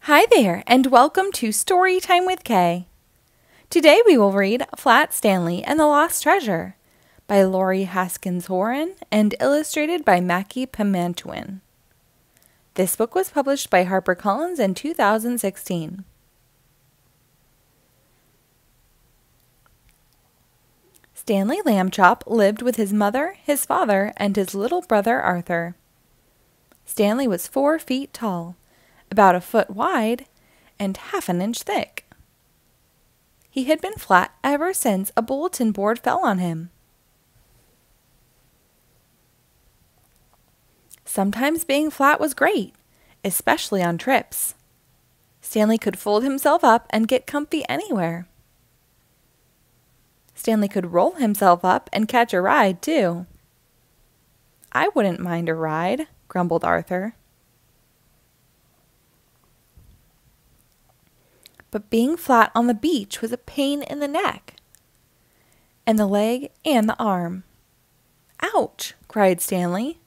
Hi there, and welcome to Storytime with Kay. Today we will read Flat Stanley and the Lost Treasure by Lori Haskins Houran and illustrated by Macky Pamintuan. This book was published by HarperCollins in 2016. Stanley Lambchop lived with his mother, his father, and his little brother Arthur. Stanley was 4 feet tall, about a foot wide, and half an inch thick. He had been flat ever since a bulletin board fell on him. Sometimes being flat was great, especially on trips. Stanley could fold himself up and get comfy anywhere. Stanley could roll himself up and catch a ride, too. "I wouldn't mind a ride," grumbled Arthur. But being flat on the beach was a pain in the neck, and the leg and the arm. "Ouch!" cried Stanley.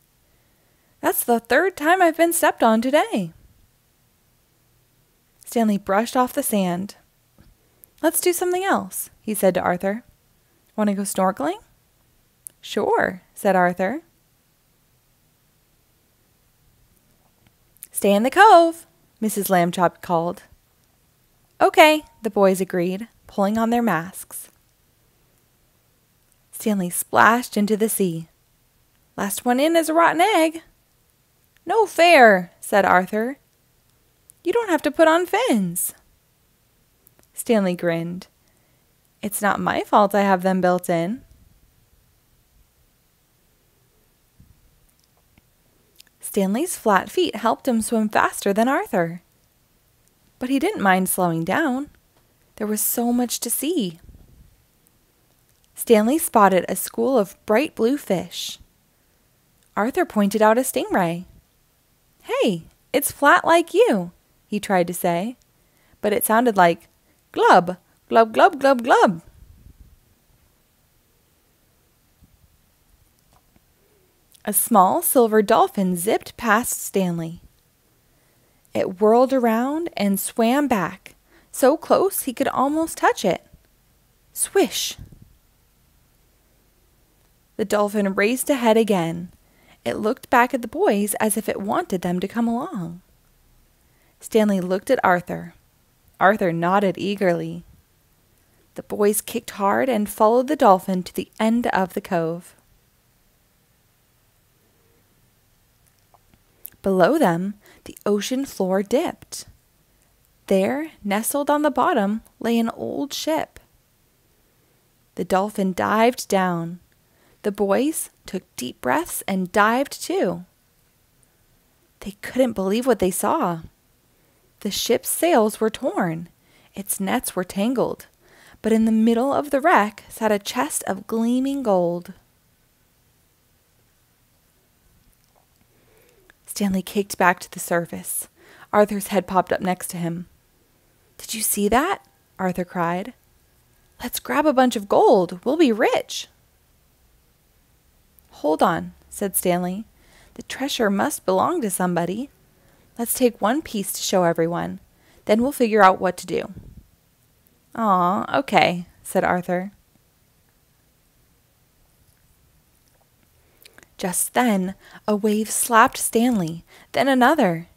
"That's the 3rd time I've been stepped on today." Stanley brushed off the sand. "Let's do something else," he said to Arthur. "Want to go snorkeling?" "Sure," said Arthur. "Stay in the cove," Mrs. Lambchop called. "Okay," the boys agreed, pulling on their masks. Stanley splashed into the sea. "Last one in is a rotten egg." "No fair," said Arthur. "You don't have to put on fins." Stanley grinned. "It's not my fault I have them built in." Stanley's flat feet helped him swim faster than Arthur. But he didn't mind slowing down. There was so much to see. Stanley spotted a school of bright blue fish. Arthur pointed out a stingray. "Hey, it's flat like you," he tried to say, but it sounded like glub, glub, glub, glub, glub. A small silver dolphin zipped past Stanley. It whirled around and swam back, so close he could almost touch it. Swish! The dolphin raced ahead again. It looked back at the boys as if it wanted them to come along. Stanley looked at Arthur. Arthur nodded eagerly. The boys kicked hard and followed the dolphin to the end of the cove. Below them, the ocean floor dipped. There, nestled on the bottom, lay an old ship. The dolphin dived down. The boys took deep breaths and dived too. They couldn't believe what they saw. The ship's sails were torn. Its nets were tangled. But in the middle of the wreck sat a chest of gleaming gold. Stanley kicked back to the surface. Arthur's head popped up next to him. "Did you see that?" Arthur cried. "Let's grab a bunch of gold. We'll be rich." "Hold on," said Stanley. "The treasure must belong to somebody. Let's take one piece to show everyone. Then we'll figure out what to do." "Aw, okay," said Arthur. Just then, a wave slapped Stanley, then another.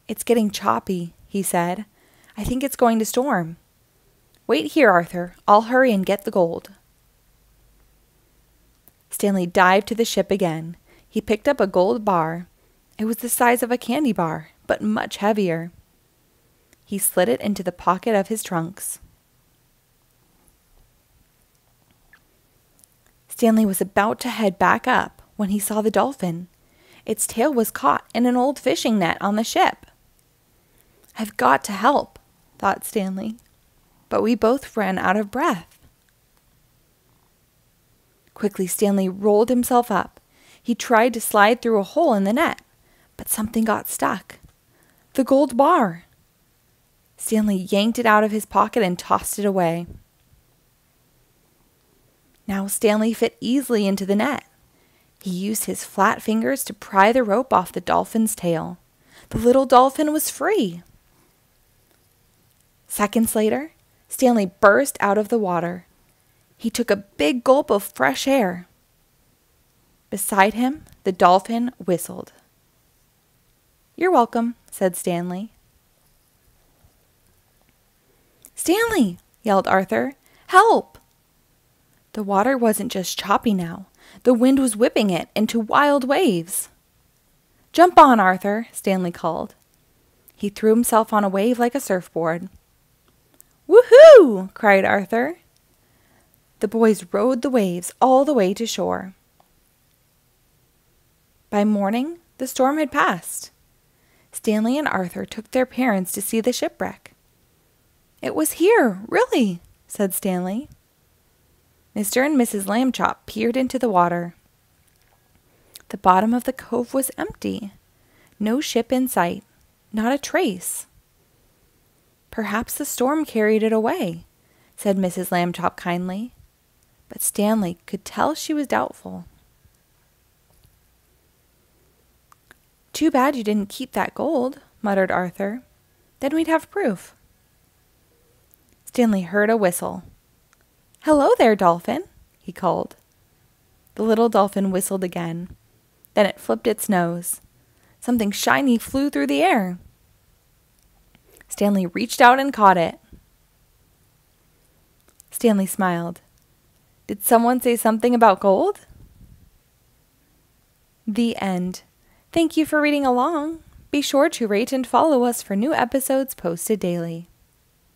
"It's getting choppy," he said. "I think it's going to storm." "Wait here, Arthur. I'll hurry and get the gold." Stanley dived to the ship again. He picked up a gold bar. It was the size of a candy bar, but much heavier. He slid it into the pocket of his trunks. Stanley was about to head back up when he saw the dolphin. Its tail was caught in an old fishing net on the ship. "I've got to help," thought Stanley, but we both ran out of breath. Quickly, Stanley rolled himself up. He tried to slide through a hole in the net, but something got stuck. The gold bar! Stanley yanked it out of his pocket and tossed it away. Now Stanley fit easily into the net. He used his flat fingers to pry the rope off the dolphin's tail. The little dolphin was free. Seconds later, Stanley burst out of the water. He took a big gulp of fresh air. Beside him, the dolphin whistled. "You're welcome," said Stanley. "Stanley!" yelled Arthur. "Help!" The water wasn't just choppy now. The wind was whipping it into wild waves. "Jump on, Arthur," Stanley called. He threw himself on a wave like a surfboard. "Woohoo!" cried Arthur. The boys rode the waves all the way to shore. By morning, the storm had passed. Stanley and Arthur took their parents to see the shipwreck. "It was here, really," said Stanley. Mr. and Mrs. Lambchop peered into the water. The bottom of the cove was empty. No ship in sight, not a trace. "Perhaps the storm carried it away," said Mrs. Lambchop kindly. But Stanley could tell she was doubtful. "Too bad you didn't keep that gold," muttered Arthur. "Then we'd have proof." Stanley heard a whistle. "Hello there, dolphin," he called. The little dolphin whistled again. Then it flipped its nose. Something shiny flew through the air. Stanley reached out and caught it. Stanley smiled. Did someone say something about gold? The end. Thank you for reading along. Be sure to rate and follow us for new episodes posted daily.